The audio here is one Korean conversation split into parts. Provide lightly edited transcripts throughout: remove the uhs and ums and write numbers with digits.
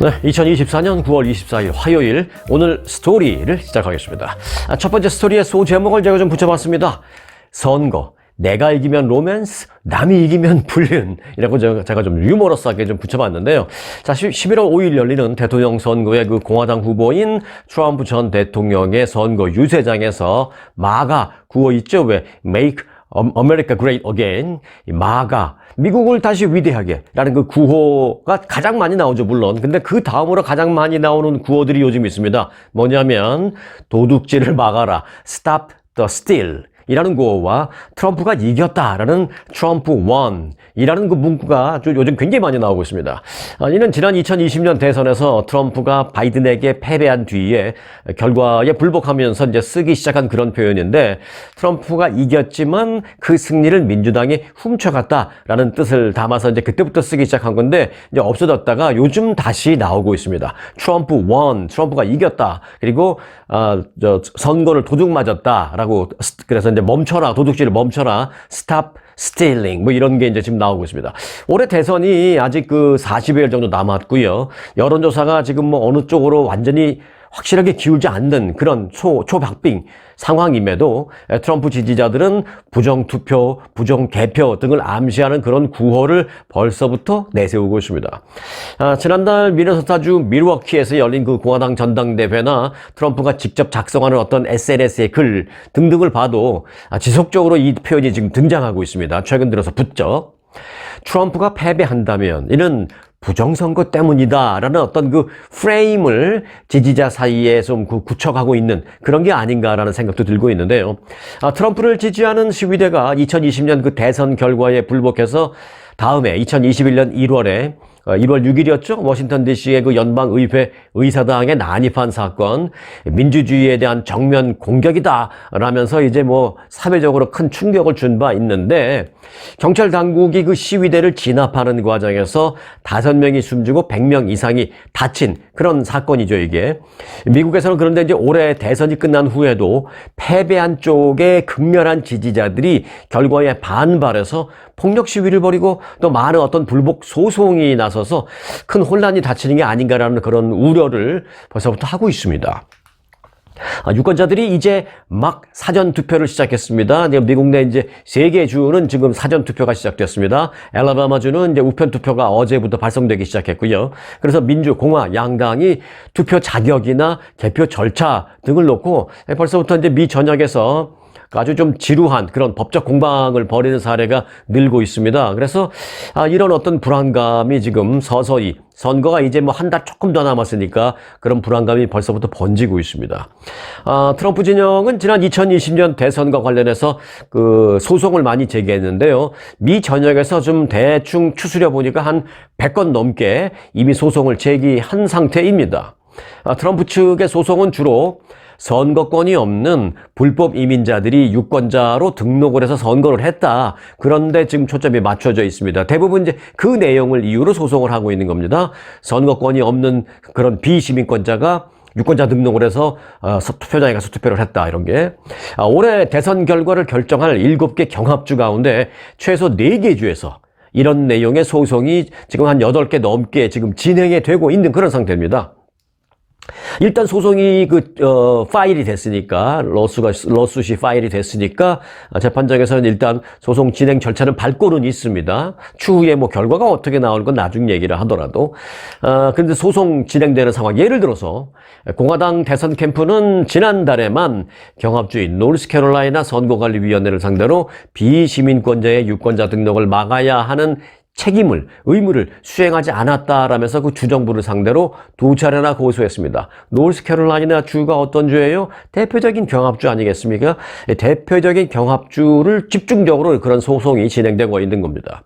네, 2024년 9월 24일 화요일 오늘 스토리를 시작하겠습니다. 첫 번째 스토리의 소제목을 제가 좀 붙여봤습니다. 선거, 내가 이기면 로맨스, 남이 이기면 불륜이라고 제가 좀 유머러스하게 좀 붙여봤는데요. 자, 11월 5일 열리는 대통령 선거의 그 공화당 후보인 트럼프 전 대통령의 선거 유세장에서 마가 구호 있죠? 왜 Make America Great Again, 마가 미국을 다시 위대하게 라는 그 구호가 가장 많이 나오죠, 물론. 근데 그 다음으로 가장 많이 나오는 구호들이 요즘 있습니다. 뭐냐면 도둑질을 막아라, Stop the Steal 이라는 구호와 트럼프가 이겼다라는 트럼프 won 이라는 그 문구가 요즘 굉장히 많이 나오고 있습니다. 이는 지난 2020년 대선에서 트럼프가 바이든에게 패배한 뒤에 결과에 불복하면서 이제 쓰기 시작한 그런 표현인데, 트럼프가 이겼지만 그 승리를 민주당이 훔쳐갔다라는 뜻을 담아서 이제 그때부터 쓰기 시작한 건데, 이제 없어졌다가 요즘 다시 나오고 있습니다. 트럼프 won, 트럼프가 이겼다. 그리고 선거를 도둑 맞았다라고, 그래서 이제 멈춰라, 도둑질을 멈춰라, stop stealing, 뭐 이런 게 이제 지금 나오고 있습니다. 올해 대선이 아직 그 40여일 정도 남았고요. 여론조사가 지금 뭐 어느 쪽으로 완전히 확실하게 기울지 않는 그런 초박빙 상황임에도 트럼프 지지자들은 부정투표, 부정개표 등을 암시하는 그런 구호를 벌써부터 내세우고 있습니다. 지난달 미네소타주 밀워키에서 열린 그 공화당 전당대회나 트럼프가 직접 작성하는 어떤 SNS의 글 등등을 봐도 지속적으로 이 표현이 지금 등장하고 있습니다. 최근 들어서 붙죠. 트럼프가 패배한다면 이는 부정선거 때문이다라는 어떤 그 프레임을 지지자 사이에 좀 구축하고 있는 그런 게 아닌가라는 생각도 들고 있는데요. 트럼프를 지지하는 시위대가 2020년 그 대선 결과에 불복해서 다음해 2021년 1월 6일이었죠. 워싱턴 DC의 그 연방의회 의사당에 난입한 사건, 민주주의에 대한 정면 공격이다 라면서 이제 뭐 사회적으로 큰 충격을 준 바 있는데, 경찰 당국이 그 시위대를 진압하는 과정에서 5명이 숨지고 100명 이상이 다친 그런 사건이죠, 이게. 미국에서는 그런데 이제 올해 대선이 끝난 후에도 패배한 쪽의 극렬한 지지자들이 결과에 반발해서 폭력 시위를 벌이고 또 많은 어떤 불복 소송이 나서서 큰 혼란이 닥치는 게 아닌가라는 그런 우려를 벌써부터 하고 있습니다. 유권자들이 이제 막 사전 투표를 시작했습니다. 미국 내 이제 3개 주는 지금 사전 투표가 시작됐습니다. 엘라바마 주는 이제 우편 투표가 어제부터 발송되기 시작했고요. 그래서 민주, 공화 양당이 투표 자격이나 개표 절차 등을 놓고 벌써부터 이제 미 전역에서 아주 좀 지루한 그런 법적 공방을 벌이는 사례가 늘고 있습니다. 그래서 이런 어떤 불안감이 지금 서서히, 선거가 이제 뭐 한 달 조금 더 남았으니까 그런 불안감이 벌써부터 번지고 있습니다. 트럼프 진영은 지난 2020년 대선과 관련해서 그 소송을 많이 제기했는데요. 미 전역에서 좀 대충 추스려 보니까 한 100건 넘게 이미 소송을 제기한 상태입니다. 트럼프 측의 소송은 주로 선거권이 없는 불법 이민자들이 유권자로 등록을 해서 선거를 했다. 그런데 지금 초점이 맞춰져 있습니다. 대부분 이제 그 내용을 이유로 소송을 하고 있는 겁니다. 선거권이 없는 그런 비시민권자가 유권자 등록을 해서 투표장에 가서 투표를 했다, 이런 게. 올해 대선 결과를 결정할 7개 경합주 가운데 최소 4개 주에서 이런 내용의 소송이 지금 한 8개 넘게 지금 진행이 되고 있는 그런 상태입니다. 일단 소송이 파일이 됐으니까, 러스슛이 파일이 됐으니까 재판장에서는 일단 소송 진행 절차는 밟고는 있습니다. 추후에 뭐 결과가 어떻게 나올 건 나중 얘기를 하더라도. 근데 소송 진행되는 상황, 예를 들어서 공화당 대선 캠프는 지난달에만 경합주인 노스캐롤라이나 선거관리위원회를 상대로 비시민권자의 유권자 등록을 막아야 하는 의무를 수행하지 않았다라면서 그 주정부를 상대로 2차례나 고소했습니다. 노스캐롤라이나 주가 어떤 주예요? 대표적인 경합주 아니겠습니까? 대표적인 경합주를 집중적으로 그런 소송이 진행되고 있는 겁니다.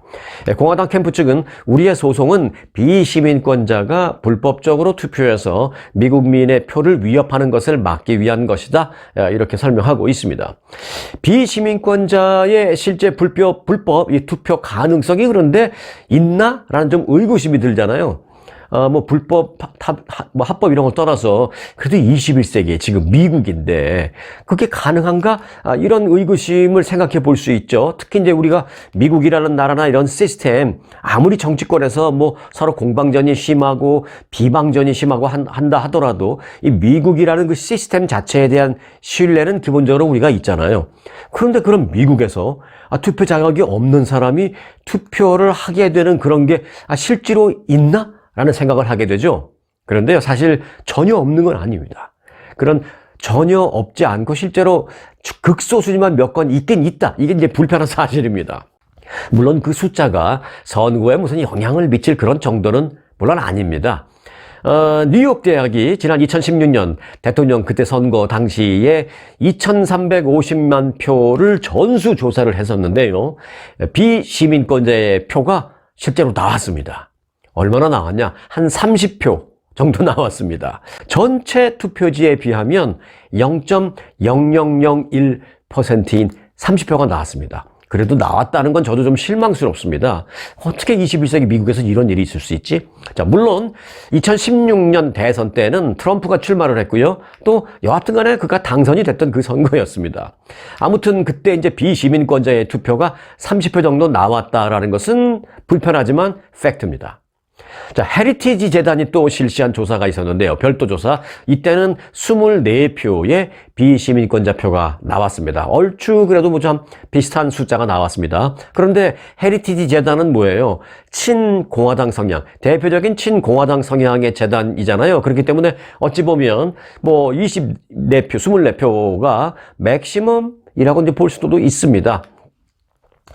공화당 캠프 측은 우리의 소송은 비시민권자가 불법적으로 투표해서 미국민의 표를 위협하는 것을 막기 위한 것이다, 이렇게 설명하고 있습니다. 비시민권자의 실제 불법 이 투표 가능성이 그런데 있나? 라는 좀 의구심이 들잖아요. 뭐 불법, 뭐 합법 이런 걸 떠나서 그래도 21세기에 지금 미국인데 그게 가능한가? 이런 의구심을 생각해 볼 수 있죠. 특히 이제 우리가 미국이라는 나라나 이런 시스템 아무리 정치권에서 뭐 서로 공방전이 심하고 비방전이 심하고 한다 하더라도 이 미국이라는 그 시스템 자체에 대한 신뢰는 기본적으로 우리가 있잖아요. 그런데 그럼 미국에서 투표 자격이 없는 사람이 투표를 하게 되는 그런 게 실제로 있나? 라는 생각을 하게 되죠. 그런데요, 사실 전혀 없는 건 아닙니다. 그런 전혀 없지 않고 실제로 극소수지만 몇 건 있긴 있다. 이게 이제 불편한 사실입니다. 물론 그 숫자가 선거에 무슨 영향을 미칠 그런 정도는 물론 아닙니다. 뉴욕 대학이 지난 2016년 대통령 그때 선거 당시에 2,350만 표를 전수 조사를 했었는데요. 비시민권자의 표가 실제로 나왔습니다. 얼마나 나왔냐? 한 30표 정도 나왔습니다. 전체 투표지에 비하면 0.0001%인 30표가 나왔습니다. 그래도 나왔다는 건 저도 좀 실망스럽습니다. 어떻게 21세기 미국에서 이런 일이 있을 수 있지? 자, 물론 2016년 대선 때는 트럼프가 출마를 했고요. 또 여하튼 간에 그가 당선이 됐던 그 선거였습니다. 아무튼 그때 이제 비시민권자의 투표가 30표 정도 나왔다라는 것은 불편하지만 팩트입니다. 자, 헤리티지 재단이 또 실시한 조사가 있었는데요. 별도 조사. 이때는 24표의 비시민권자 표가 나왔습니다. 얼추 그래도 뭐 좀 비슷한 숫자가 나왔습니다. 그런데 헤리티지 재단은 뭐예요? 친공화당 성향, 대표적인 친공화당 성향의 재단이잖아요. 그렇기 때문에 어찌 보면 뭐 24표, 24표가 맥시멈이라고 이제 볼 수도 있습니다.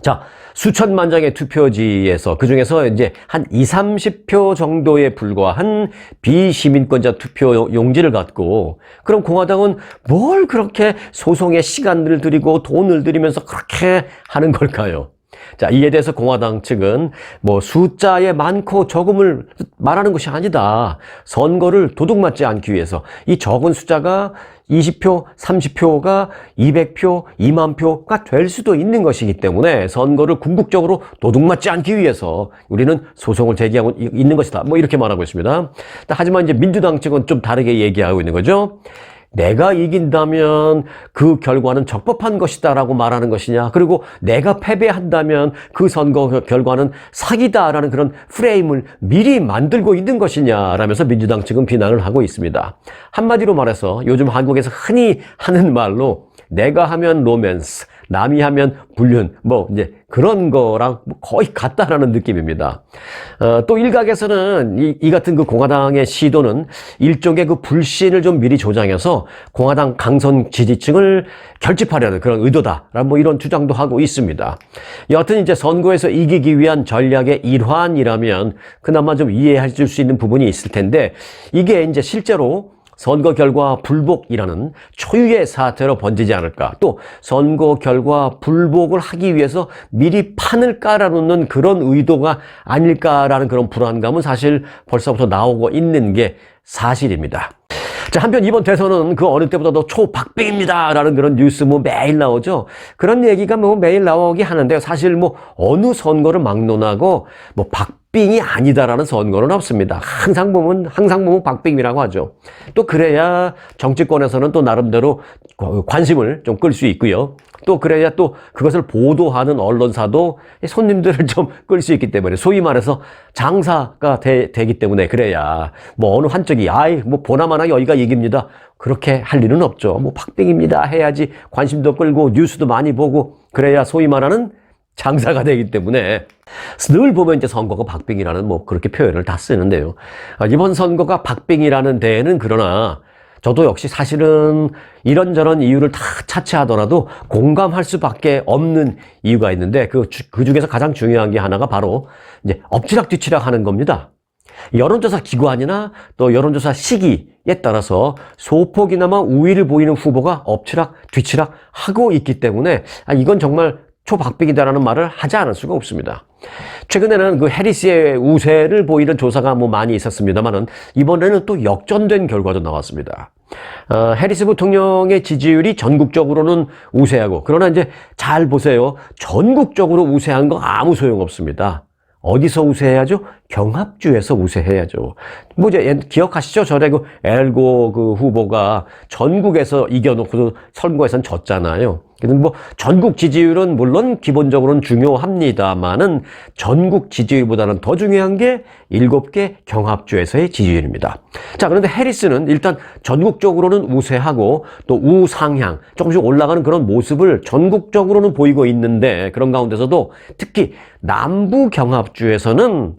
자, 수천만 장의 투표지에서 그중에서 이제 한 30표 정도에 불과한 비시민권자 투표 용지를 갖고 그럼 공화당은 뭘 그렇게 소송에 시간을 들이고 돈을 들이면서 그렇게 하는 걸까요? 자, 이에 대해서 공화당 측은 뭐 숫자의 많고 적음을 말하는 것이 아니다. 선거를 도둑맞지 않기 위해서 이 적은 숫자가 20표, 30표가 200표, 2만 표가 될 수도 있는 것이기 때문에 선거를 궁극적으로 도둑맞지 않기 위해서 우리는 소송을 제기하고 있는 것이다. 뭐 이렇게 말하고 있습니다. 하지만 이제 민주당 측은 좀 다르게 얘기하고 있는 거죠. 내가 이긴다면 그 결과는 적법한 것이다라고 말하는 것이냐. 그리고 내가 패배한다면 그 선거 결과는 사기다라는 그런 프레임을 미리 만들고 있는 것이냐라면서 민주당 측은 비난을 하고 있습니다. 한마디로 말해서 요즘 한국에서 흔히 하는 말로 내가 하면 로맨스, 남이 하면 불륜, 뭐 이제 그런 거랑 거의 같다라는 느낌입니다. 또 일각에서는 이 같은 그 공화당의 시도는 일종의 그 불신을 좀 미리 조장해서 공화당 강성 지지층을 결집하려는 그런 의도다라는 뭐 이런 주장도 하고 있습니다. 여하튼 이제 선거에서 이기기 위한 전략의 일환이라면 그나마 좀 이해해 줄 수 있는 부분이 있을 텐데 이게 이제 실제로 선거 결과 불복이라는 초유의 사태로 번지지 않을까. 또 선거 결과 불복을 하기 위해서 미리 판을 깔아놓는 그런 의도가 아닐까라는 그런 불안감은 사실 벌써부터 나오고 있는 게 사실입니다. 자, 한편 이번 대선은 그 어느 때보다도 초박빙입니다라는 그런 뉴스 뭐 매일 나오죠. 그런 얘기가 뭐 매일 나오긴 하는데요. 사실 뭐 어느 선거를 막론하고 뭐 박빙이 아니다라는 선거는 없습니다. 항상 보면 박빙이라고 하죠. 또 그래야 정치권에서는 또 나름대로 관심을 좀 끌 수 있고요. 또 그래야 또 그것을 보도하는 언론사도 손님들을 좀 끌 수 있기 때문에 소위 말해서 장사가 되기 때문에 그래야 뭐 어느 한쪽이 뭐 보나마나 여기가 이깁니다. 그렇게 할 일은 없죠. 뭐 박빙입니다 해야지 관심도 끌고 뉴스도 많이 보고 그래야 소위 말하는 장사가 되기 때문에 늘 보면 이제 선거가 박빙이라는 뭐 그렇게 표현을 다 쓰는데요. 이번 선거가 박빙이라는 데에는 그러나 저도 역시 사실은 이런저런 이유를 다 차치하더라도 공감할 수밖에 없는 이유가 있는데 그 중에서 가장 중요한 게 하나가 바로 이제 엎치락뒤치락 하는 겁니다. 여론조사 기관이나 또 여론조사 시기에 따라서 소폭이나마 우위를 보이는 후보가 엎치락 뒤치락 하고 있기 때문에 이건 정말 초박빙이다라는 말을 하지 않을 수가 없습니다. 최근에는 그 해리스의 우세를 보이는 조사가 뭐 많이 있었습니다만은 이번에는 또 역전된 결과도 나왔습니다. 해리스 부통령의 지지율이 전국적으로는 우세하고 그러나 이제 잘 보세요. 전국적으로 우세한 거 아무 소용없습니다. 어디서 우세해야죠? 경합주에서 우세해야죠. 뭐 이제 기억하시죠? 전에 그 엘고 그 후보가 전국에서 이겨놓고도 선거에선 졌잖아요. 그래서 뭐 전국 지지율은 물론 기본적으로는 중요합니다만은 전국 지지율보다는 더 중요한 게 7개 경합주에서의 지지율입니다. 자, 그런데 해리스는 일단 전국적으로는 우세하고 또 우상향, 조금씩 올라가는 그런 모습을 전국적으로는 보이고 있는데 그런 가운데서도 특히 남부 경합주에서는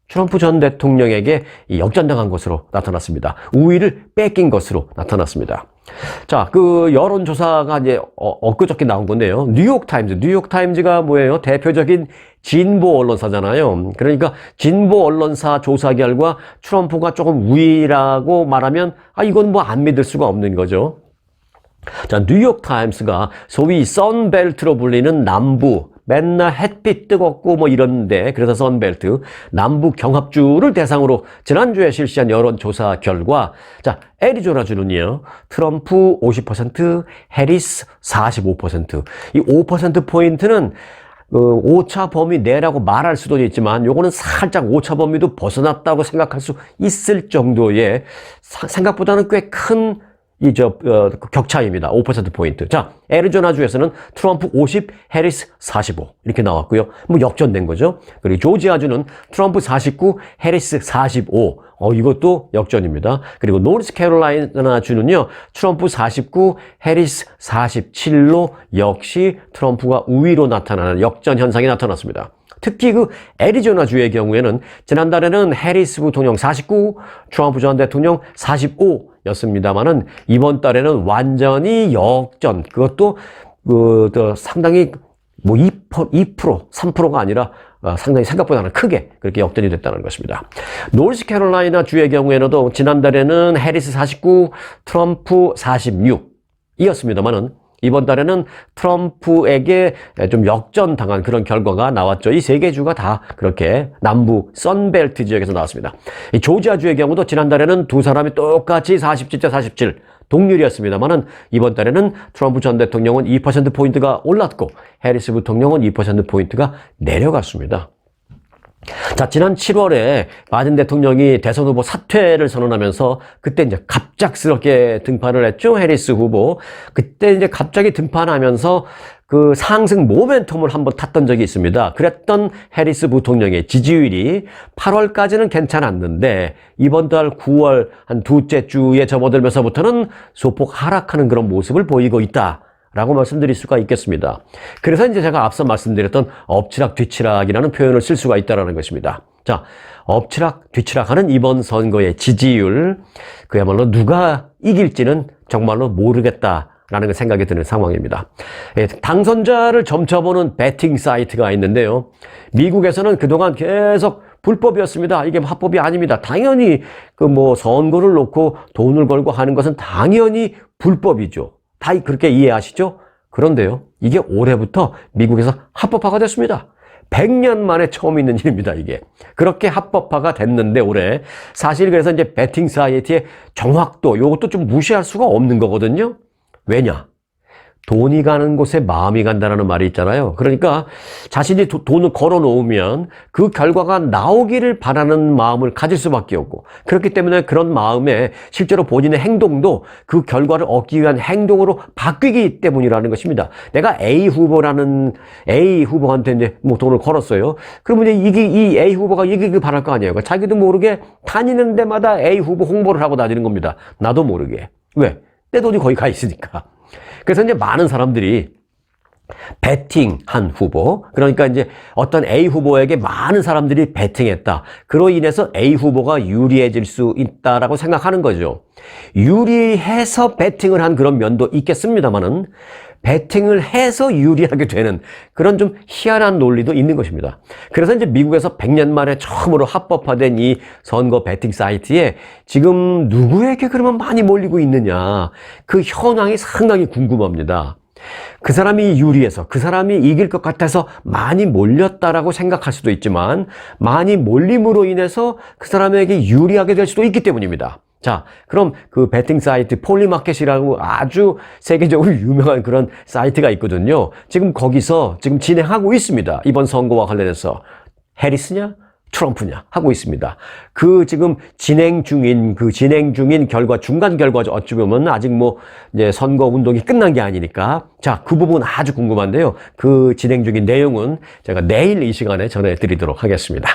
트럼프 전 대통령에게 역전당한 것으로 나타났습니다. 우위를 뺏긴 것으로 나타났습니다. 자, 그 여론조사가 이제 엊그저께 나온 건데요. 뉴욕타임즈가 뭐예요? 대표적인 진보 언론사잖아요. 그러니까 진보 언론사 조사 결과 트럼프가 조금 우위라고 말하면 이건 뭐 안 믿을 수가 없는 거죠. 자, 뉴욕타임스가 소위 선벨트로 불리는 남부, 맨날 햇빛 뜨겁고 뭐 이런데, 그래서 선벨트, 남부 경합주를 대상으로 지난주에 실시한 여론조사 결과, 자, 애리조나주는요, 트럼프 50%, 해리스 45%. 이 5%포인트는 오차 범위 내라고 말할 수도 있지만 요거는 살짝 오차 범위도 벗어났다고 생각할 수 있을 정도의 생각보다는 꽤 큰 격차입니다. 5%포인트. 자, 애리조나주에서는 트럼프 50, 해리스 45. 이렇게 나왔고요. 뭐 역전된 거죠. 그리고 조지아주는 트럼프 49, 해리스 45. 이것도 역전입니다. 그리고 노스캐롤라이나주는요, 트럼프 49, 해리스 47로 역시 트럼프가 우위로 나타나는 역전 현상이 나타났습니다. 특히 그 애리조나주의 경우에는 지난달에는 해리스 부통령 49, 트럼프 전 대통령 45였습니다만은 이번 달에는 완전히 역전. 그것도 상당히 뭐 2%, 3%가 아니라 상당히 생각보다는 크게 그렇게 역전이 됐다는 것입니다. 노스캐롤라이나 주의 경우에는 지난달에는 해리스 49, 트럼프 46이었습니다만은 이번 달에는 트럼프에게 좀 역전당한 그런 결과가 나왔죠. 이 세 개 주가 다 그렇게 남부 선벨트 지역에서 나왔습니다. 이 조지아주의 경우도 지난달에는 두 사람이 똑같이 47대 47 동률이었습니다만은 이번 달에는 트럼프 전 대통령은 2%포인트가 올랐고 해리스 부통령은 2%포인트가 내려갔습니다. 자, 지난 7월에 바이든 대통령이 대선 후보 사퇴를 선언하면서 그때 이제 갑작스럽게 등판을 했죠. 해리스 후보. 그때 이제 갑자기 등판하면서 그 상승 모멘텀을 한번 탔던 적이 있습니다. 그랬던 해리스 부통령의 지지율이 8월까지는 괜찮았는데 이번 달 9월 한 두째 주에 접어들면서부터는 소폭 하락하는 그런 모습을 보이고 있다. 라고 말씀드릴 수가 있겠습니다. 그래서 이제 제가 앞서 말씀드렸던 엎치락 뒤치락이라는 표현을 쓸 수가 있다는 것입니다. 자, 엎치락 뒤치락하는 이번 선거의 지지율, 그야말로 누가 이길지는 정말로 모르겠다라는 생각이 드는 상황입니다. 당선자를 점쳐보는 배팅 사이트가 있는데요. 미국에서는 그동안 계속 불법이었습니다. 이게 합법이 아닙니다. 당연히 선거를 놓고 돈을 걸고 하는 것은 당연히 불법이죠. 다 그렇게 이해하시죠? 그런데요, 이게 올해부터 미국에서 합법화가 됐습니다. 100년 만에 처음 있는 일입니다, 이게. 그렇게 합법화가 됐는데, 올해. 사실 그래서 이제 배팅 사이트의 정확도, 요것도 좀 무시할 수가 없는 거거든요. 왜냐? 돈이 가는 곳에 마음이 간다는 말이 있잖아요. 그러니까 자신이 돈을 걸어 놓으면 그 결과가 나오기를 바라는 마음을 가질 수밖에 없고, 그렇기 때문에 그런 마음에 실제로 본인의 행동도 그 결과를 얻기 위한 행동으로 바뀌기 때문이라는 것입니다. 내가 A 후보한테 이제 뭐 돈을 걸었어요. 그러면 이제 이 A 후보가 이기길 바랄 거 아니에요. 자기도 모르게 다니는 데마다 A 후보 홍보를 하고 다니는 겁니다. 나도 모르게. 왜? 내 돈이 거기 가 있으니까. 그래서 이제 많은 사람들이 배팅한 후보, 그러니까 이제 어떤 A 후보에게 많은 사람들이 배팅했다. 그로 인해서 A 후보가 유리해질 수 있다라고 생각하는 거죠. 유리해서 배팅을 한 그런 면도 있겠습니다만은 배팅을 해서 유리하게 되는 그런 좀 희한한 논리도 있는 것입니다. 그래서 이제 미국에서 100년 만에 처음으로 합법화된 이 선거 배팅 사이트에 지금 누구에게 그러면 많이 몰리고 있느냐, 그 현황이 상당히 궁금합니다. 그 사람이 유리해서, 그 사람이 이길 것 같아서 많이 몰렸다라고 생각할 수도 있지만, 많이 몰림으로 인해서 그 사람에게 유리하게 될 수도 있기 때문입니다. 자, 그럼 그 배팅 사이트 폴리마켓이라고 아주 세계적으로 유명한 그런 사이트가 있거든요. 지금 거기서 지금 진행하고 있습니다. 이번 선거와 관련해서. 해리스냐? 트럼프냐? 하고 있습니다. 지금 진행 중인 결과, 중간 결과 어찌 보면 아직 이제 선거 운동이 끝난 게 아니니까. 자, 그 부분 아주 궁금한데요. 그 진행 중인 내용은 제가 내일 이 시간에 전해드리도록 하겠습니다.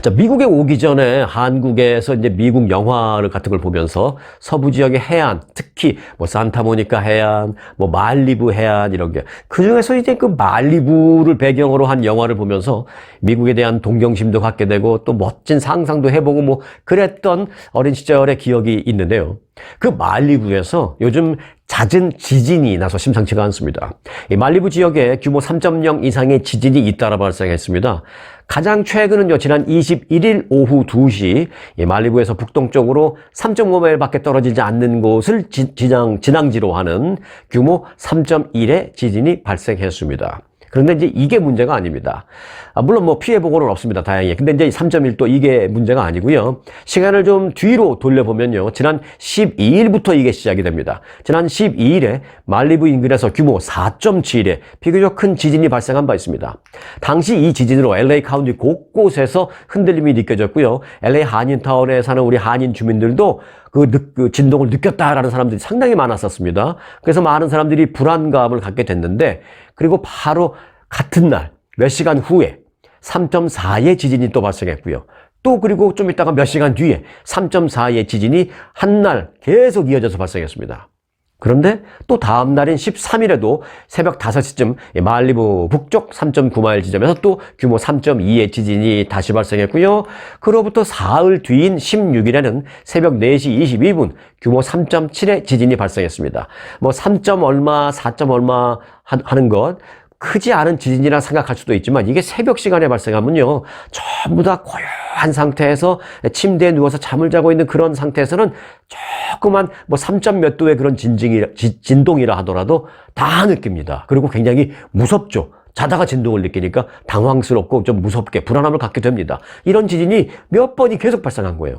자, 미국에 오기 전에 한국에서 이제 미국 영화 같은 걸 보면서 서부 지역의 해안, 특히 산타모니카 해안, 말리부 해안 이런 게, 그 중에서 이제 그 말리부를 배경으로 한 영화를 보면서 미국에 대한 동경심도 갖게 되고 또 멋진 상상도 해보고 그랬던 어린 시절의 기억이 있는데요. 그 말리부에서 요즘 잦은 지진이 나서 심상치가 않습니다. 이 말리부 지역에 규모 3.0 이상의 지진이 잇따라 발생했습니다. 가장 최근은요, 지난 21일 오후 2시 말리부에서 북동쪽으로 3.5마일 밖에 떨어지지 않는 곳을 진앙지로 하는 규모 3.1의 지진이 발생했습니다. 그런데 이제 이게 문제가 아닙니다. 물론 피해 보고는 없습니다. 다행히. 근데 이제 3.1도 이게 문제가 아니고요. 시간을 좀 뒤로 돌려보면요. 지난 12일부터 이게 시작이 됩니다. 지난 12일에 말리부 인근에서 규모 4.7의 비교적 큰 지진이 발생한 바 있습니다. 당시 이 지진으로 LA 카운티 곳곳에서 흔들림이 느껴졌고요. LA 한인타운에 사는 우리 한인 주민들도 그 진동을 느꼈다라는 사람들이 상당히 많았었습니다. 그래서 많은 사람들이 불안감을 갖게 됐는데, 그리고 바로 같은 날 몇 시간 후에 3.4의 지진이 또 발생했고요. 또 그리고 좀 있다가 몇 시간 뒤에 3.4의 지진이 한 날 계속 이어져서 발생했습니다. 그런데 또 다음 날인 13일에도 새벽 5시쯤 말리부 북쪽 3.9마일 지점에서 또 규모 3.2의 지진이 다시 발생했고요. 그로부터 사흘 뒤인 16일에는 새벽 4시 22분 규모 3.7의 지진이 발생했습니다. 3. 얼마, 4. 얼마 하는 것, 크지 않은 지진이라 생각할 수도 있지만, 이게 새벽 시간에 발생하면요, 전부 다 고요한 상태에서 침대에 누워서 잠을 자고 있는 그런 상태에서는 조그만 3점 몇 도의 그런 진동이라 하더라도 다 느낍니다. 그리고 굉장히 무섭죠. 자다가 진동을 느끼니까 당황스럽고 좀 무섭게 불안함을 갖게 됩니다. 이런 지진이 몇 번이 계속 발생한 거예요.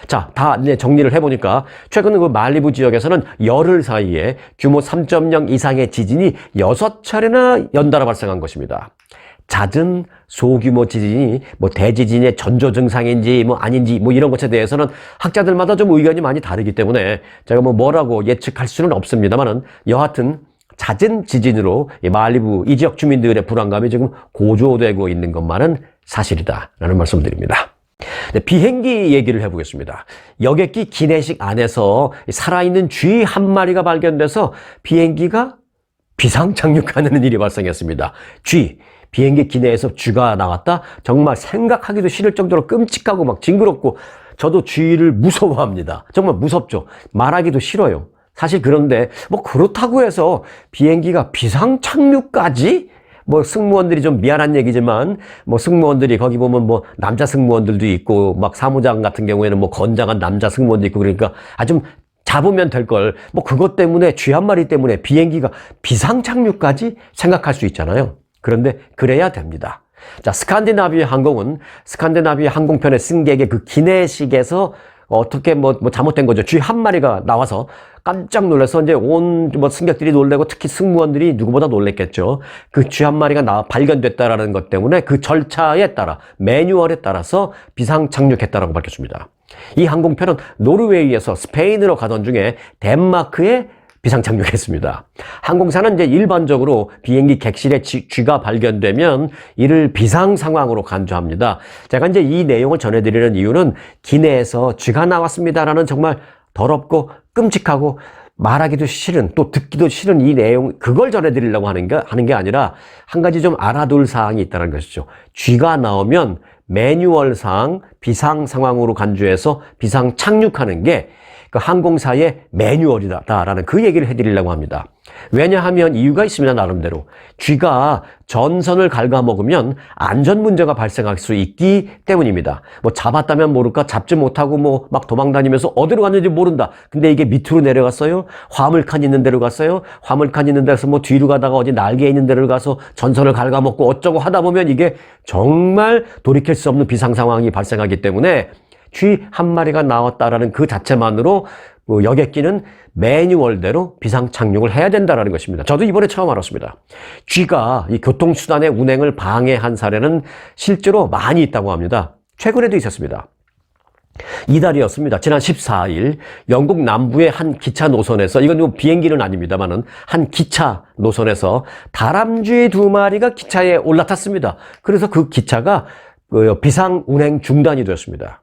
자, 다 이제 정리를 해보니까 최근 그 말리부 지역에서는 열흘 사이에 규모 3.0 이상의 지진이 6차례나 연달아 발생한 것입니다. 잦은 소규모 지진이 대지진의 전조 증상인지 아닌지 이런 것에 대해서는 학자들마다 좀 의견이 많이 다르기 때문에 제가 뭐라고 예측할 수는 없습니다만은, 여하튼 잦은 지진으로 말리부 이 지역 주민들의 불안감이 지금 고조되고 있는 것만은 사실이다라는 말씀드립니다. 네, 비행기 얘기를 해보겠습니다. 여객기 기내식 안에서 살아있는 쥐 한 마리가 발견돼서 비행기가 비상 착륙하는 일이 발생했습니다. 비행기 기내에서 쥐가 나왔다? 정말 생각하기도 싫을 정도로 끔찍하고 징그럽고, 저도 쥐를 무서워합니다. 정말 무섭죠. 말하기도 싫어요. 사실 그런데 그렇다고 해서 비행기가 비상 착륙까지? 승무원들이 좀 미안한 얘기지만, 승무원들이 거기 보면 남자 승무원들도 있고, 사무장 같은 경우에는 건장한 남자 승무원도 있고, 그러니까 좀 잡으면 될 걸, 그것 때문에, 쥐 한 마리 때문에 비행기가 비상 착륙까지 생각할 수 있잖아요. 그런데 그래야 됩니다. 자, 스칸디나비아 항공은 스칸디나비아 항공편의 승객의 그 기내식에서 어떻게 잘못된 거죠. 쥐 한 마리가 나와서 깜짝 놀라서 이제 온 승객들이 놀래고, 특히 승무원들이 누구보다 놀랬겠죠. 그 쥐 한 마리가 발견됐다라는 것 때문에 그 절차에 따라, 매뉴얼에 따라서 비상 착륙했다라고 밝혔습니다. 이 항공편은 노르웨이에서 스페인으로 가던 중에 덴마크에 비상 착륙했습니다. 항공사는 이제 일반적으로 비행기 객실에 쥐가 발견되면 이를 비상 상황으로 간주합니다. 제가 이제 이 내용을 전해드리는 이유는, 기내에서 쥐가 나왔습니다라는 정말 더럽고 끔찍하고 말하기도 싫은, 또 듣기도 싫은 이 내용, 그걸 전해드리려고 하는 게 아니라, 한 가지 좀 알아둘 사항이 있다는 것이죠. 쥐가 나오면 매뉴얼상 비상 상황으로 간주해서 비상 착륙하는 게 그 항공사의 매뉴얼이다라는 그 얘기를 해드리려고 합니다. 왜냐하면 이유가 있습니다. 나름대로. 쥐가 전선을 갉아먹으면 안전 문제가 발생할 수 있기 때문입니다. 잡았다면 모를까, 잡지 못하고 도망다니면서 어디로 갔는지 모른다. 근데 이게 밑으로 내려갔어요? 화물칸 있는 데로 갔어요? 화물칸 있는 데서 뒤로 가다가 어디 날개 있는 데를 가서 전선을 갉아먹고 어쩌고 하다 보면 이게 정말 돌이킬 수 없는 비상 상황이 발생하기 때문에, 쥐 한 마리가 나왔다라는 그 자체만으로 그 여객기는 매뉴얼대로 비상 착륙을 해야 된다는 것입니다. 저도 이번에 처음 알았습니다. 쥐가 이 교통수단의 운행을 방해한 사례는 실제로 많이 있다고 합니다. 최근에도 있었습니다. 이달이었습니다. 지난 14일 영국 남부의 한 기차 노선에서, 이건 뭐 비행기는 아닙니다만은 한 기차 노선에서 다람쥐 2마리가 기차에 올라탔습니다. 그래서 그 기차가 비상 운행 중단이 되었습니다.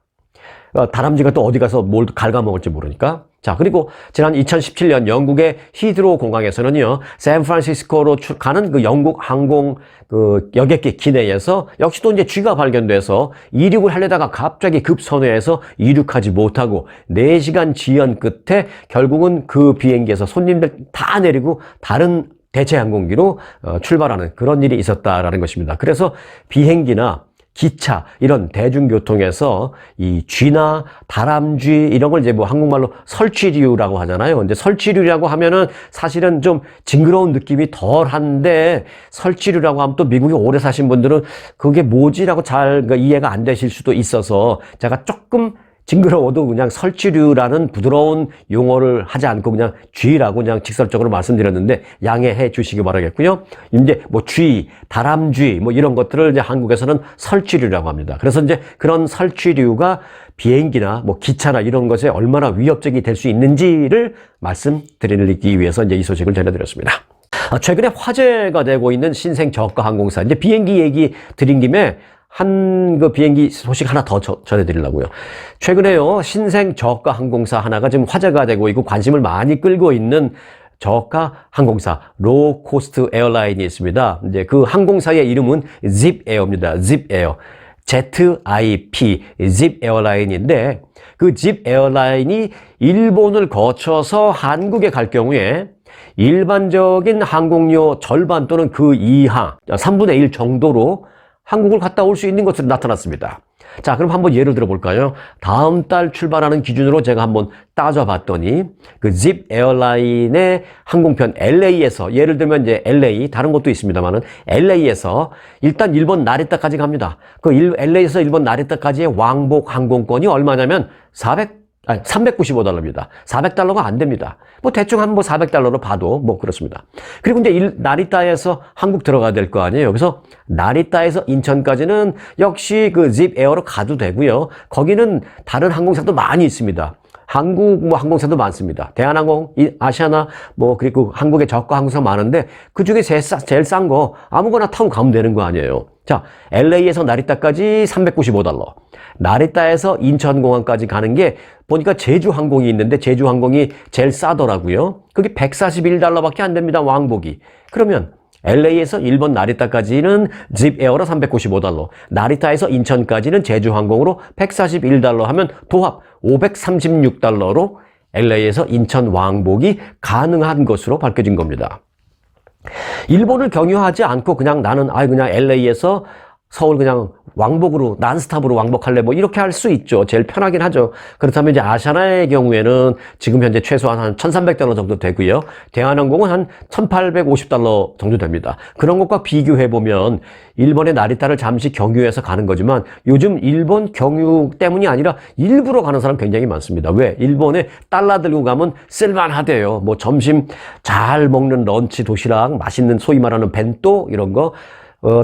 다람쥐가 또 어디 가서 뭘 갉아먹을지 모르니까. 자, 그리고 지난 2017년 영국의 히드로 공항에서는요, 샌프란시스코로 가는 그 영국 항공 그 여객기 기내에서 역시 또 이제 쥐가 발견돼서 이륙을 하려다가 갑자기 급선회해서 이륙하지 못하고 4시간 지연 끝에 결국은 그 비행기에서 손님들 다 내리고 다른 대체 항공기로 출발하는 그런 일이 있었다라는 것입니다. 그래서 비행기나 기차 이런 대중교통에서 이 쥐나 다람쥐 이런 걸 이제 뭐 한국말로 설치류라고 하잖아요. 이제 설치류라고 하면은 사실은 좀 징그러운 느낌이 덜한데, 설치류라고 하면 또 미국에 오래 사신 분들은 그게 뭐지라고 잘 이해가 안 되실 수도 있어서 제가 조금 징그러워도 그냥 설치류라는 부드러운 용어를 하지 않고 그냥 쥐라고 그냥 직설적으로 말씀드렸는데 양해해 주시기 바라겠고요. 이제 뭐 쥐, 다람쥐 뭐 이런 것들을 이제 한국에서는 설치류라고 합니다. 그래서 이제 그런 설치류가 비행기나 뭐 기차나 이런 것에 얼마나 위협적이 될 수 있는지를 말씀드리기 위해서 이제 이 소식을 전해드렸습니다. 최근에 화제가 되고 있는 신생 저가 항공사, 이제 비행기 얘기 드린 김에 한 그 비행기 소식 하나 더 전해드리려고요. 최근에요, 신생 저가 항공사 하나가 지금 화제가 되고 있고 관심을 많이 끌고 있는 저가 항공사, 로우 코스트 에어라인이 있습니다. 이제 그 항공사의 이름은 집에어입니다. 집에어. ZIP, 집 에어라인인데, 그 집 에어라인이 일본을 거쳐서 한국에 갈 경우에 일반적인 항공료 절반 또는 그 이하, 3분의 1 정도로 한국을 갔다 올 수 있는 것으로 나타났습니다. 자, 그럼 한번 예를 들어 볼까요? 다음 달 출발하는 기준으로 제가 한번 따져봤더니 그 집 에어라인의 항공편 LA에서, 예를 들면 이제 LA, 다른 것도 있습니다만은 LA에서 일단 일본 나리타까지 갑니다. 그 LA에서 일본 나리타까지의 왕복 항공권이 얼마냐면 395달러입니다. 400달러가 안 됩니다. 뭐 대충 한 뭐 400달러로 봐도 뭐 그렇습니다. 그리고 이제 나리타에서 한국 들어가야 될 거 아니에요. 그래서 나리타에서 인천까지는 역시 그 집 에어로 가도 되고요. 거기는 다른 항공사도 많이 있습니다. 한국 뭐 항공사도 많습니다. 대한항공, 아시아나 뭐 그리고 한국의 저가 항공사 많은데 그 중에 제일 싼 거 아무거나 타고 가면 되는 거 아니에요. 자, LA에서 나리타까지 395달러. 나리타에서 인천공항까지 가는 게 보니까 제주항공이 있는데 제주항공이 제일 싸더라고요. 그게 141달러밖에 안 됩니다, 왕복이. 그러면 LA에서 일본 나리타까지는 집에어로 395달러, 나리타에서 인천까지는 제주항공으로 141달러 하면 도합 536달러로 LA에서 인천 왕복이 가능한 것으로 밝혀진 겁니다. 일본을 경유하지 않고 그냥 나는 그냥 LA에서 서울 그냥 왕복으로, 난스탑으로 왕복할래, 뭐 이렇게 할 수 있죠. 제일 편하긴 하죠. 그렇다면 이제 아시아나의 경우에는 지금 현재 최소한 한 1,300달러 정도 되고요. 대한항공은 한 1,850달러 정도 됩니다. 그런 것과 비교해보면 일본의 나리타를 잠시 경유해서 가는 거지만 요즘 일본 경유 때문이 아니라 일부러 가는 사람 굉장히 많습니다. 왜? 일본에 달러 들고 가면 쓸만하대요. 뭐 점심 잘 먹는 런치 도시락, 맛있는 소위 말하는 벤또 이런 거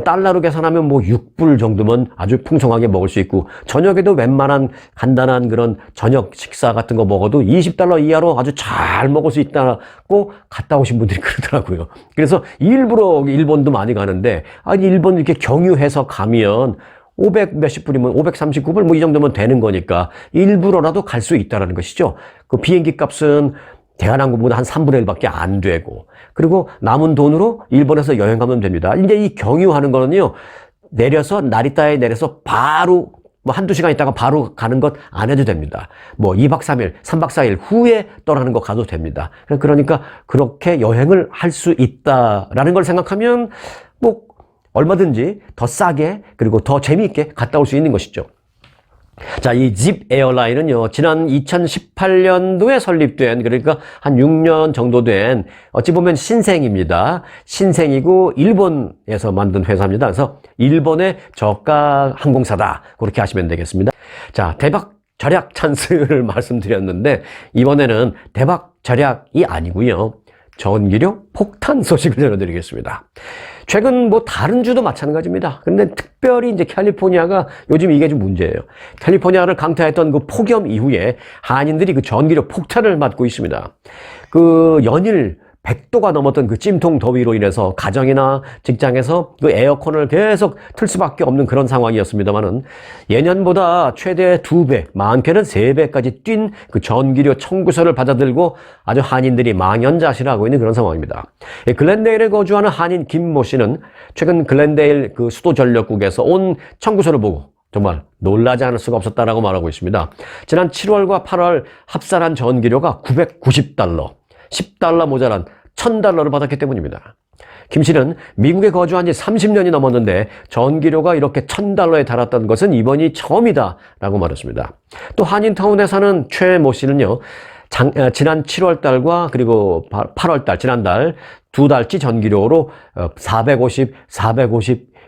달러로 계산하면 뭐 6불 정도면 아주 풍성하게 먹을 수 있고, 저녁에도 웬만한 간단한 그런 저녁 식사 같은 거 먹어도 20달러 이하로 아주 잘 먹을 수 있다고 갔다 오신 분들이 그러더라고요. 그래서 일부러 일본도 많이 가는데, 아니 일본 이렇게 경유해서 가면 500 몇십 불이면 539불 뭐 이 정도면 되는 거니까 일부러라도 갈 수 있다는 것이죠. 그 비행기 값은 대한항공보다 한 3분의 1밖에 안 되고, 그리고 남은 돈으로 일본에서 여행 가면 됩니다. 이제 이 경유하는 거는요, 내려서 나리타에 내려서 바로 뭐 한두 시간 있다가 바로 가는 것 안 해도 됩니다. 뭐 2박 3일, 3박 4일 후에 떠나는 거 가도 됩니다. 그러니까 그렇게 여행을 할 수 있다라는 걸 생각하면 뭐 얼마든지 더 싸게 그리고 더 재미있게 갔다 올 수 있는 것이죠. 자, 이 집 에어라인은요, 지난 2018년도에 설립된, 그러니까 한 6년 정도 된, 어찌 보면 신생입니다. 신생이고, 일본에서 만든 회사입니다. 그래서 일본의 저가 항공사다. 그렇게 하시면 되겠습니다. 자, 대박 절약 찬스를 말씀드렸는데 이번에는 대박 절약이 아니고요. 전기료 폭탄 소식을 전해드리겠습니다. 최근 뭐 다른 주도 마찬가지입니다. 근데 특별히 이제 캘리포니아가 요즘 이게 좀 문제예요. 캘리포니아를 강타했던 그 폭염 이후에 한인들이 그 전기료 폭탄을 맞고 있습니다. 그 연일 100도가 넘었던 그 찜통 더위로 인해서 가정이나 직장에서 그 에어컨을 계속 틀 수밖에 없는 그런 상황이었습니다만은 예년보다 최대 2배, 많게는 3배까지 뛴 그 전기료 청구서를 받아들고 아주 한인들이 망연자실하고 있는 그런 상황입니다. 글렌데일에 거주하는 한인 김모 씨는 최근 글렌데일 그 수도전력국에서 온 청구서를 보고 정말 놀라지 않을 수가 없었다라고 말하고 있습니다. 지난 7월과 8월 합산한 전기료가 $990, 10달러 모자란 $1000를 받았기 때문입니다. 김 씨는 미국에 거주한 지 30년이 넘었는데 전기료가 이렇게 $1000에 달았던 것은 이번이 처음이다라고 말했습니다. 또 한인타운에 사는 최모 씨는요, 지난 7월 달과 그리고 8월 달, 지난달 2달치 전기료로 450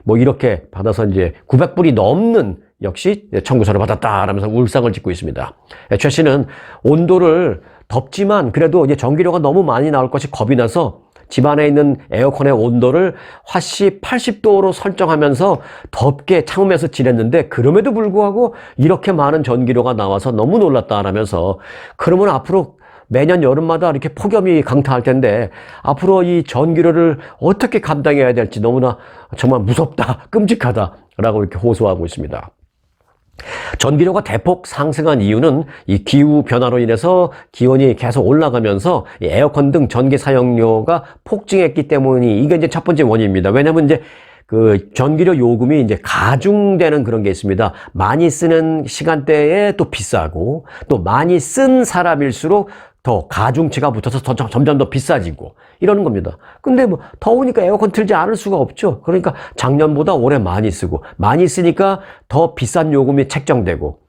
뭐 이렇게 받아서 이제 900불이 넘는 역시 청구서를 받았다라면서 울상을 짓고 있습니다. 최 씨는 온도를 덥지만 그래도 이제 전기료가 너무 많이 나올 것이 겁이 나서 집안에 있는 에어컨의 온도를 화씨 80도로 설정하면서 덥게 참으면서 지냈는데 그럼에도 불구하고 이렇게 많은 전기료가 나와서 너무 놀랐다라면서 그러면 앞으로 매년 여름마다 이렇게 폭염이 강타할 텐데 앞으로 이 전기료를 어떻게 감당해야 될지 너무나 정말 무섭다, 끔찍하다라고 이렇게 호소하고 있습니다. 전기료가 대폭 상승한 이유는 이 기후 변화로 인해서 기온이 계속 올라가면서 에어컨 등 전기 사용료가 폭증했기 때문이 이게 이제 첫 번째 원인입니다. 왜냐하면 이제 그 전기료 요금이 이제 가중되는 그런 게 있습니다. 많이 쓰는 시간대에 또 비싸고 또 많이 쓴 사람일수록 더 가중치가 붙어서 점점 더 비싸지고 이러는 겁니다. 근데 뭐 더우니까 에어컨 틀지 않을 수가 없죠. 그러니까 작년보다 올해 많이 쓰고 많이 쓰니까 더 비싼 요금이 책정되고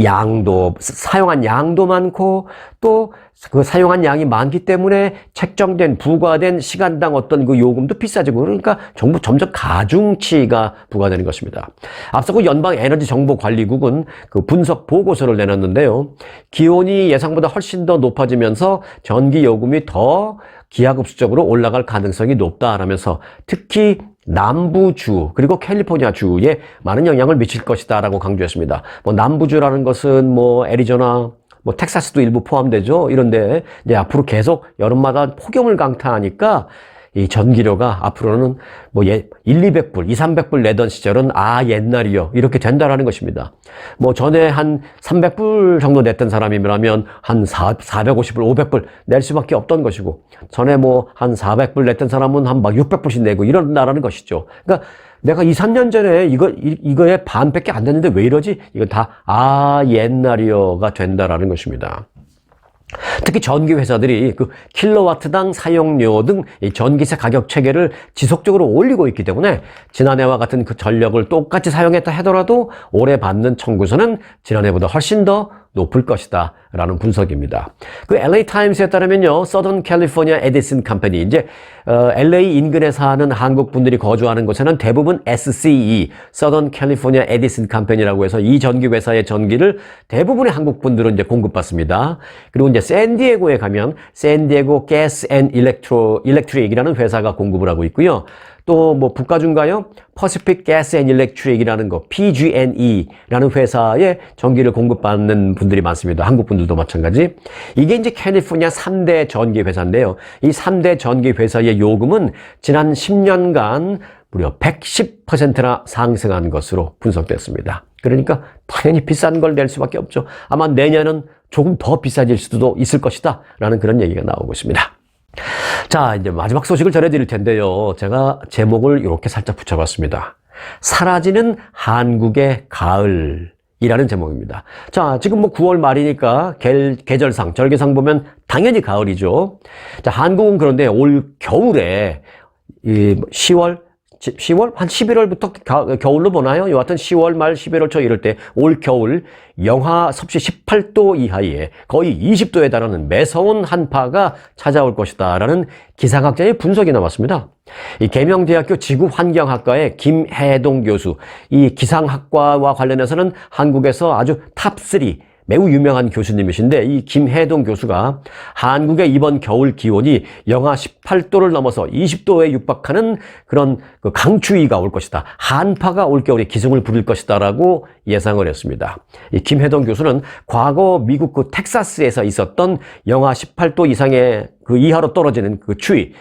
양도 사용한 양도 많고 또 그 사용한 양이 많기 때문에 책정된 부과된 시간당 어떤 그 요금도 비싸지고 그러니까 정부 점점 가중치가 부과되는 것입니다. 앞서 그 연방에너지정보관리국은 그 분석 보고서를 내놨는데요. 기온이 예상보다 훨씬 더 높아지면서 전기 요금이 더 기하급수적으로 올라갈 가능성이 높다라면서 특히 남부주 그리고 캘리포니아주에 많은 영향을 미칠 것이다 라고 강조했습니다. 뭐 남부주라는 것은 뭐 애리조나 뭐 텍사스도 일부 포함되죠. 이런데 이제 앞으로 계속 여름마다 폭염을 강타하니까 이 전기료가 앞으로는 뭐 100-200불, 200-300불 내던 시절은 옛날이요. 이렇게 된다라는 것입니다. 뭐 전에 한 300불 정도 냈던 사람이라면 한 450불, 500불 낼 수밖에 없던 것이고 전에 뭐 한 400불 냈던 사람은 한 막 600불씩 내고 이런다라는 것이죠. 그러니까 내가 2-3년 전에 이거의 반밖에 안 됐는데 왜 이러지? 이건 다 옛날이요가 된다라는 것입니다. 특히 전기 회사들이 그 킬로와트당 사용료 등 이 전기세 가격 체계를 지속적으로 올리고 있기 때문에 지난해와 같은 그 전력을 똑같이 사용했다 하더라도 올해 받는 청구서는 지난해보다 훨씬 더 높을 것이다 라는 분석입니다. 그 LA 타임스에 따르면요, Southern California Edison Company, 이제 LA 인근에 사는 한국 분들이 거주하는 곳에는 대부분 SCE, Southern California Edison Company라고 해서 이 전기 회사의 전기를 대부분의 한국 분들은 이제 공급받습니다. 그리고 이제 샌디에고에 가면 샌디에고 Gas and Electric이라는 회사가 공급을 하고 있고요. 또 뭐 북가중가요? Pacific Gas and Electric이라는 거, PG&E라는 회사에 전기를 공급받는 분들이 많습니다. 한국 분들도 마찬가지. 이게 이제 캘리포니아 3대 전기 회사인데요. 이 3대 전기 회사의 요금은 지난 10년간 무려 110%나 상승한 것으로 분석됐습니다. 그러니까 당연히 비싼 걸 낼 수밖에 없죠. 아마 내년은 조금 더 비싸질 수도 있을 것이다 라는 그런 얘기가 나오고 있습니다. 자, 이제 마지막 소식을 전해드릴 텐데요. 제가 제목을 이렇게 살짝 붙여봤습니다. 사라지는 한국의 가을이라는 제목입니다. 자, 지금 뭐 9월 말이니까 계절상, 절기상 보면 당연히 가을이죠. 자, 한국은 그런데 올 겨울에 10월 한 11월부터 겨울로 보나요? 여하튼 10월 말 11월 초 이럴 때 올 겨울 영하 섭씨 18도 이하의 거의 20도에 달하는 매서운 한파가 찾아올 것이다 라는 기상학자의 분석이 나왔습니다. 이 계명대학교 지구환경학과의 김해동 교수, 이 기상학과와 관련해서는 한국에서 아주 탑3 매우 유명한 교수님이신데 이 김해동 교수가 한국의 이번 겨울 기온이 영하 18도를 넘어서 20도에 육박하는 그런 그 강추위가 올 것이다. 한파가 올겨울에 기승을 부릴 것이다라고 예상을 했습니다. 이 김해동 교수는 과거 미국 그 텍사스에서 있었던 영하 18도 이상의 그 이하로 떨어지는 그 추위,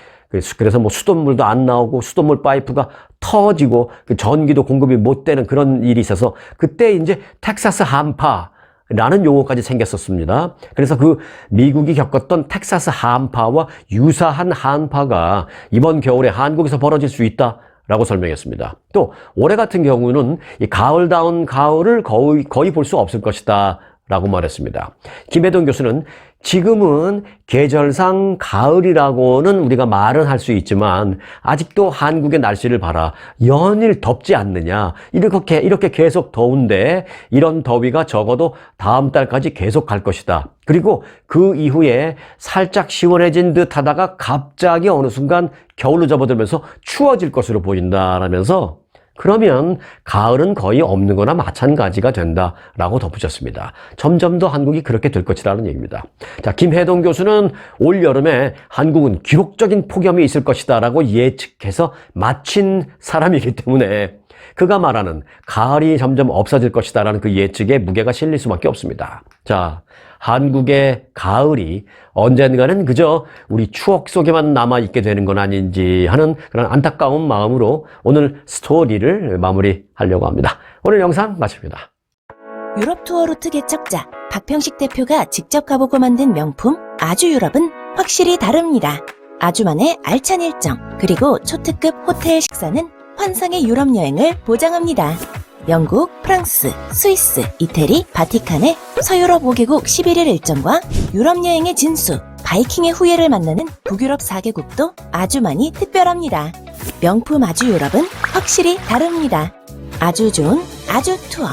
그래서 뭐 수돗물도 안 나오고 수돗물 파이프가 터지고 그 전기도 공급이 못 되는 그런 일이 있어서 그때 이제 텍사스 한파라는 용어까지 생겼었습니다. 그래서 그 미국이 겪었던 텍사스 한파와 유사한 한파가 이번 겨울에 한국에서 벌어질 수 있다라고 설명했습니다. 또 올해 같은 경우는 이 가을다운 가을을 거의 볼 수 없을 것이다 라고 말했습니다. 김해동 교수는 지금은 계절상 가을이라고는 우리가 말은 할 수 있지만 아직도 한국의 날씨를 봐라. 연일 덥지 않느냐. 이렇게 계속 더운데 이런 더위가 적어도 다음 달까지 계속 갈 것이다. 그리고 그 이후에 살짝 시원해진 듯 하다가 갑자기 어느 순간 겨울로 접어들면서 추워질 것으로 보인다라면서 그러면 가을은 거의 없는 거나 마찬가지가 된다라고 덧붙였습니다. 점점 더 한국이 그렇게 될 것이라는 얘기입니다. 자, 김해동 교수는 올 여름에 한국은 기록적인 폭염이 있을 것이다라고 예측해서 마친 사람이기 때문에 그가 말하는 가을이 점점 없어질 것이다라는 그 예측에 무게가 실릴 수밖에 없습니다. 자, 한국의 가을이 언젠가는 그저 우리 추억 속에만 남아있게 되는 건 아닌지 하는 그런 안타까운 마음으로 오늘 스토리를 마무리하려고 합니다. 오늘 영상 마칩니다. 유럽 투어 루트 개척자 박평식 대표가 직접 가보고 만든 명품 아주 유럽은 확실히 다릅니다. 아주만의 알찬 일정 그리고 초특급 호텔 식사는 환상의 유럽 여행을 보장합니다. 영국, 프랑스, 스위스, 이태리, 바티칸의 서유럽 5개국 11일 일정과 유럽 여행의 진수, 바이킹의 후예를 만나는 북유럽 4개국도 아주만이 특별합니다. 명품 아주 유럽은 확실히 다릅니다. 아주 좋은 아주 투어.